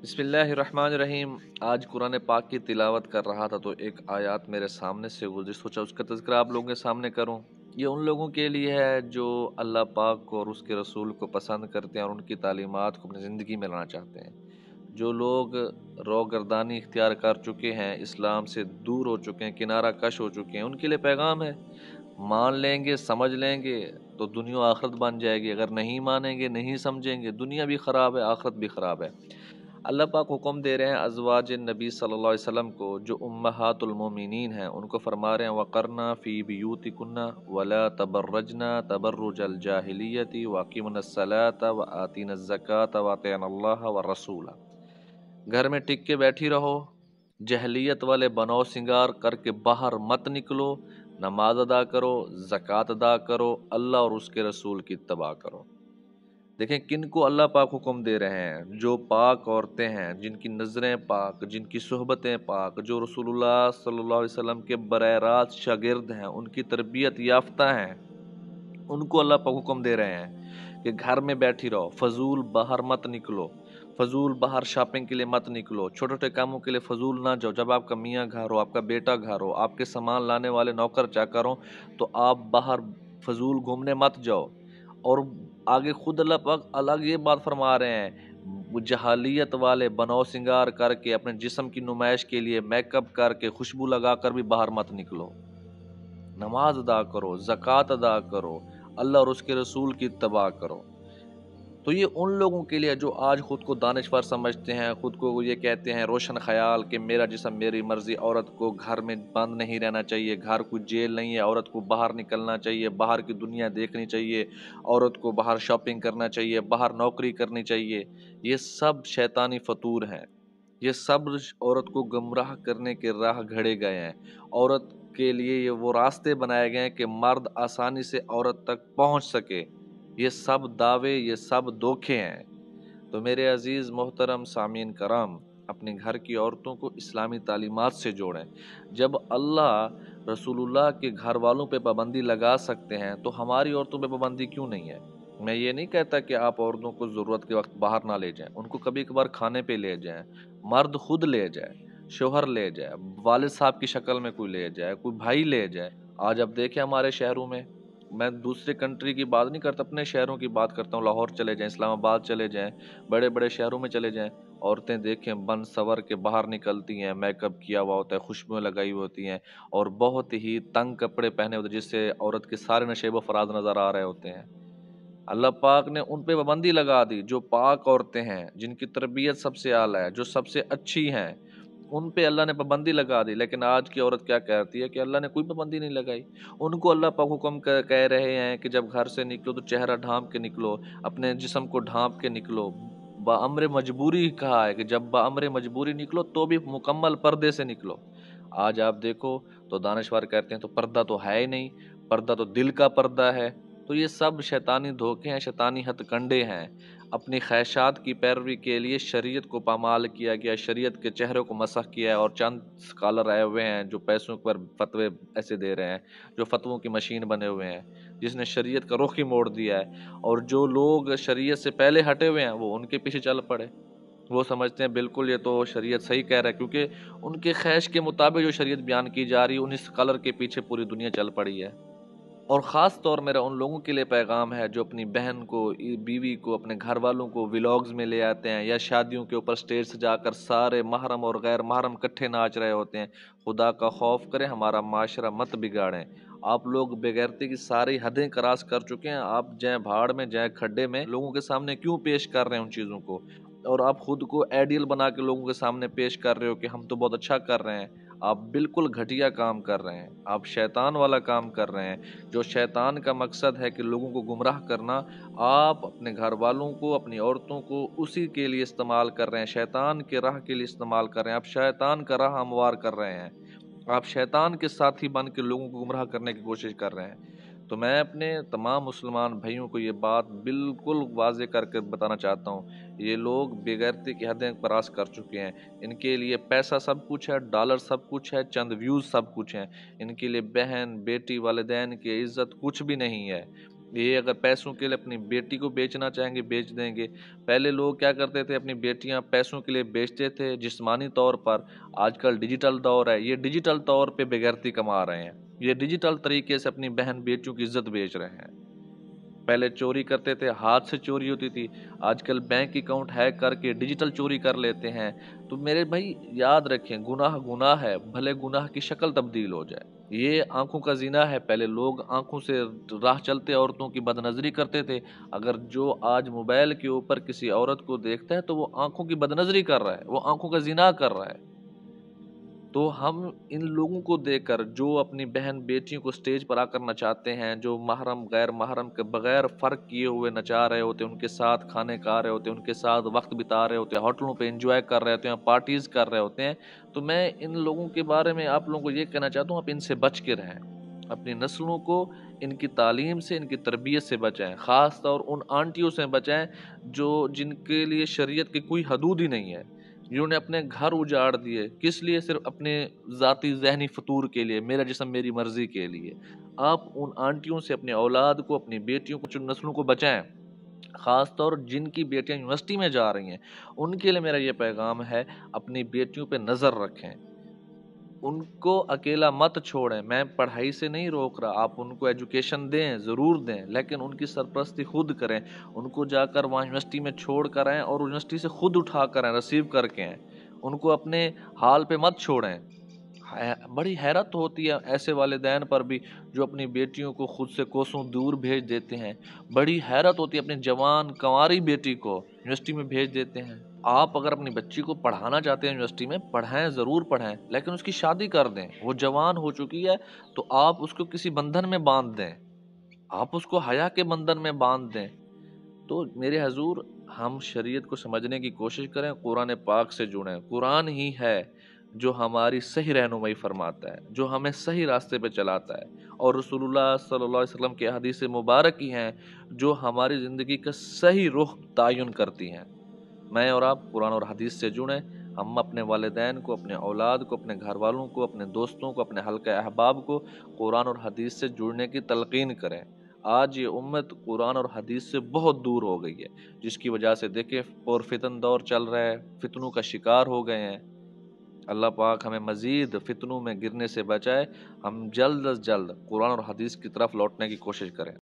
बिस्मिल्लाहिर्रहमानिर्रहीम। आज कुरान पाक की तिलावत कर रहा था तो एक आयत मेरे सामने से गुजरी, सोचा उसका तज़किरा आप लोगों के सामने करूं। ये उन लोगों के लिए है जो अल्लाह पाक को और उसके रसूल को पसंद करते हैं और उनकी तालीमात को अपनी ज़िंदगी में लाना चाहते हैं। जो लोग रोगर्दानी इख्तियार कर चुके हैं, इस्लाम से दूर हो चुके हैं, किनारा कश हो चुके हैं, उनके लिए पैगाम है। मान लेंगे, समझ लेंगे तो दुनिया आखिरत बन जाएगी। अगर नहीं मानेंगे, नहीं समझेंगे, दुनिया भी ख़राब है, आखिरत भी ख़राब है। अल्लाह पाक हुक्म दे रहे हैं अज़वाज नबी सल्लल्लाहु अलैहि वसल्लम को, जो उम्महातुल मोमिनीन हैं, उनको फरमा रहे हैं वक़रना फ़ी बियूतिकुन्ना वला तबर्रजना तबर्रुजल जाहिलियति वअक़िमनस्सलाता व आतिनज़्ज़काता व अतिअनल्लाह व रसूला। घर में टिक के बैठी रहो, जहलियत वाले बनौ सिंगार करके बाहर मत निकलो, नमाज अदा करो, ज़कात अदा करो, अल्लाह और उसके रसूल की इत्तबा करो। देखें किन को अल्लाह पाक हुक्म दे रहे हैं। जो पाक औरतें हैं, जिनकी नज़रें पाक, जिनकी सोहबतें पाक, जो रसूलुल्लाह सल्लल्लाहु अलैहि वसल्लम के बरए रास्त शागिर्द हैं, उनकी तरबियत याफ्ता हैं, उनको अल्लाह पाक हुक्म दे रहे हैं कि घर में बैठी रहो, फजूल बाहर मत निकलो, फजूल बाहर शॉपिंग के लिए मत निकलो, छोटे छोटे कामों के लिए फजूल ना जाओ। जब आपका मियाँ घर हो, आपका बेटा घर हो, आपके सामान लाने वाले नौकर चाकर हो, तो आप बाहर फजूल घूमने मत जाओ। और आगे खुद अल्लाह पाक अलग ये बात फरमा रहे हैं, वो जहालियत वाले बनौ सिंगार करके अपने जिस्म की नुमाइश के लिए मेकअप करके खुशबू लगा कर भी बाहर मत निकलो। नमाज अदा करो, ज़कात अदा करो, अल्लाह और उसके रसूल की इत्तबा करो। तो ये उन लोगों के लिए जो आज खुद को दानिशवर समझते हैं, खुद को ये कहते हैं रोशन ख्याल कि मेरा जिस्म मेरी मर्जी, औरत को घर में बंद नहीं रहना चाहिए, घर कोई जेल नहीं है, औरत को बाहर निकलना चाहिए, बाहर की दुनिया देखनी चाहिए, औरत को बाहर शॉपिंग करना चाहिए, बाहर नौकरी करनी चाहिए। ये सब शैतानी फतूर हैं। ये सब औरत को गुमराह करने के राह घड़े गए हैं। औरत के लिए ये वो रास्ते बनाए गए हैं कि मर्द आसानी से औरत तक पहुंच सके। ये सब दावे, ये सब धोखे हैं। तो मेरे अजीज़ मोहतरम सामीन करम, अपने घर की औरतों को इस्लामी तालीमात से जोड़ें। जब अल्लाह रसूलुल्लाह के घर वालों पे पाबंदी लगा सकते हैं तो हमारी औरतों पे पाबंदी क्यों नहीं है। मैं ये नहीं कहता कि आप औरतों को ज़रूरत के वक्त बाहर ना ले जाएं, उनको कभी कभार खाने पे ले जाएं, मर्द खुद ले जाए, शोहर ले जाए, वालिद साहब की शक्ल में कोई ले जाए, कोई भाई ले जाए। आज अब देखें हमारे शहरों में, मैं दूसरे कंट्री की बात नहीं करता, अपने शहरों की बात करता हूँ। लाहौर चले जाएं, इस्लामाबाद चले जाएं, बड़े बड़े शहरों में चले जाएं, औरतें देखें बन सवर के बाहर निकलती हैं, मेकअप किया हुआ होता है, खुशबुएं लगाई हुई होती हैं और बहुत ही तंग कपड़े पहने होते हैं जिससे औरत के सारे नशेब फराज नज़र आ रहे होते हैं। अल्लाह पाक ने उन पे पाबंदी लगा दी। जो पाक औरतें हैं, जिनकी तरबियत सबसे आला है, जो सबसे अच्छी हैं, उन पे अल्लाह ने पाबंदी लगा दी। लेकिन आज की औरत क्या कहती है कि अल्लाह ने कोई पाबंदी नहीं लगाई। उनको अल्लाह पाक हुक्म कह रहे हैं कि जब घर से निकलो तो चेहरा ढांप के निकलो, अपने जिस्म को ढांप के निकलो। बाअम्र मजबूरी कहा है कि जब बाअम्र मजबूरी निकलो तो भी मुकम्मल पर्दे से निकलो। आज आप देखो तो दानश्वर कहते हैं तो पर्दा तो है ही नहीं, पर्दा तो दिल का पर्दा है। तो ये सब शैतानी धोखे हैं, शैतानी हथकंडे हैं। अपनी ख्वाहिशात की पैरवी के लिए शरीयत को पामाल किया गया, शरीयत के चेहरे को मसख किया है और चंद स्कॉलर आए हुए हैं जो पैसों पर फतवे ऐसे दे रहे हैं, जो फतवों की मशीन बने हुए हैं, जिसने शरीयत का रुख ही मोड़ दिया है। और जो लोग शरीयत से पहले हटे हुए हैं वो उनके पीछे चल पड़े। वो समझते हैं बिल्कुल ये तो शरीयत सही कह रहा है, क्योंकि उनके ख्वाहिश के मुताबिक जो शरीयत बयान की जा रही है उन्हीं स्कॉलर के पीछे पूरी दुनिया चल पड़ी है। और ख़ास तौर मेरा उन लोगों के लिए पैगाम है जो अपनी बहन को, बीवी को, अपने घर वालों को व्लॉग्स में ले आते हैं या शादियों के ऊपर स्टेज से जाकर सारे महरम और गैर महरम इकट्ठे नाच रहे होते हैं। खुदा का खौफ करें, हमारा माशरा मत बिगाड़ें। आप लोग बेगैरती की सारी हदें क्रॉस कर चुके हैं। आप जय भाड़ में जय खड्डे में लोगों के सामने क्यों पेश कर रहे हैं उन चीज़ों को, और आप खुद को आइडियल बना के लोगों के सामने पेश कर रहे हो कि हम तो बहुत अच्छा कर रहे हैं। आप बिल्कुल घटिया काम कर रहे हैं, आप शैतान वाला काम कर रहे हैं। जो शैतान का मकसद है कि लोगों को गुमराह करना, आप अपने घर वालों को, अपनी औरतों को उसी के लिए इस्तेमाल कर रहे हैं, शैतान के राह के लिए इस्तेमाल कर रहे हैं। आप शैतान का राह हमवार कर रहे हैं, आप शैतान के साथी बन के लोगों को गुमराह करने की कोशिश कर रहे हैं। तो मैं अपने तमाम मुसलमान भाइयों को ये बात बिल्कुल वाज़े करके बताना चाहता हूँ, ये लोग बेगैरती की हदें क्रॉस कर चुके हैं। इनके लिए पैसा सब कुछ है, डॉलर सब कुछ है, चंद व्यूज़ सब कुछ हैं। इनके लिए बहन, बेटी, वालिदैन की इज़्ज़त कुछ भी नहीं है। ये अगर पैसों के लिए अपनी बेटी को बेचना चाहेंगे बेच देंगे। पहले लोग क्या करते थे, अपनी बेटियां पैसों के लिए बेचते थे जिस्मानी तौर पर। आजकल डिजिटल दौर है, ये डिजिटल तौर पे बेगैरती कमा रहे हैं, ये डिजिटल तरीके से अपनी बहन बेटियों की इज्जत बेच रहे हैं। पहले चोरी करते थे, हाथ से चोरी होती थी, आजकल बैंक अकाउंट हैक करके डिजिटल चोरी कर लेते हैं। तो मेरे भाई याद रखें, गुनाह गुनाह है, भले गुनाह की शक्ल तब्दील हो जाए। ये आंखों का जीना है। पहले लोग आंखों से राह चलते औरतों की बदनजरी करते थे। अगर जो आज मोबाइल के ऊपर किसी औरत को देखता है तो वो आंखों की बदनजरी कर रहा है, वो आंखों का जीना कर रहा है। तो हम इन लोगों को देखकर जो अपनी बहन बेटियों को स्टेज पर आकर नचाते हैं, जो महरम गैर महरम के बगैर फ़र्क किए हुए नचा रहे होते हैं, उनके साथ खाने खा रहे होते हैं, उनके साथ वक्त बिता रहे होते हैं, होटलों पे एंजॉय कर रहे होते हैं, पार्टीज़ कर रहे होते हैं, तो मैं इन लोगों के बारे में आप लोगों को ये कहना चाहता हूँ, आप इनसे बच के रहें। अपनी नस्लों को इनकी तालीम से, इनकी तरबियत से बचाएं। ख़ास तौर उन आंटियों से बचाएं जो जिनके लिए शरीयत की कोई हदूद ही नहीं है, जिन्होंने अपने घर उजाड़ दिए, किस लिए? सिर्फ अपने ज़ाती ज़हनी फतूर के लिए, मेरा जिस्म मेरी मर्जी के लिए। आप उन आंटियों से अपनी औलाद को, अपनी बेटियों को, उन नस्लों को बचाएं। ख़ास तौर जिनकी बेटियां यूनिवर्सिटी में जा रही हैं, उनके लिए मेरा ये पैगाम है, अपनी बेटियों पे नज़र रखें, उनको अकेला मत छोड़ें। मैं पढ़ाई से नहीं रोक रहा, आप उनको एजुकेशन दें, ज़रूर दें, लेकिन उनकी सरपरस्ती खुद करें। उनको जाकर वहाँ यूनिवर्सिटी में छोड़ कर आएँ और यूनिवर्सिटी से खुद उठा कर आएँ, रिसीव करके आएँ। उनको अपने हाल पे मत छोड़ें। बड़ी हैरत होती है ऐसे वालिदैन पर भी जो अपनी बेटियों को खुद से कोसों दूर भेज देते हैं। बड़ी हैरत होती है, अपनी जवान कंवारी बेटी को यूनिवर्सिटी में भेज देते हैं। आप अगर अपनी बच्ची को पढ़ाना चाहते हैं यूनिवर्सिटी में, पढ़ाएं, ज़रूर पढ़ाएं, लेकिन उसकी शादी कर दें। वो जवान हो चुकी है तो आप उसको किसी बंधन में बांध दें, आप उसको हया के बंधन में बांध दें। तो मेरे हजूर, हम शरीयत को समझने की कोशिश करें, कुरान पाक से जुड़ें। कुरान ही है जो हमारी सही रहनुमाई फरमाता है, जो हमें सही रास्ते पे चलाता है, और रसूलुल्लाह सल्लल्लाहु अलैहि वसल्लम की हदीस मुबारक ही हैं जो हमारी ज़िंदगी का सही रुख तयन करती हैं। मैं और आप कुरान और हदीस से जुड़ें। हम अपने वालिदैन को, अपने औलाद को, अपने घर वालों को, अपने दोस्तों को, अपने हल्का अहबाब को कुरान और हदीस से जुड़ने की तलकीन करें। आज ये उम्मत कुरान और हदीस से बहुत दूर हो गई है, जिसकी वजह से देखें और फितन दौर चल रहा है, फितनों का शिकार हो गए हैं। अल्लाह पाक हमें मज़ीद फितनों में गिरने से बचाए। हम जल्द अज जल्द कुरान और हदीस की तरफ लौटने की कोशिश करें।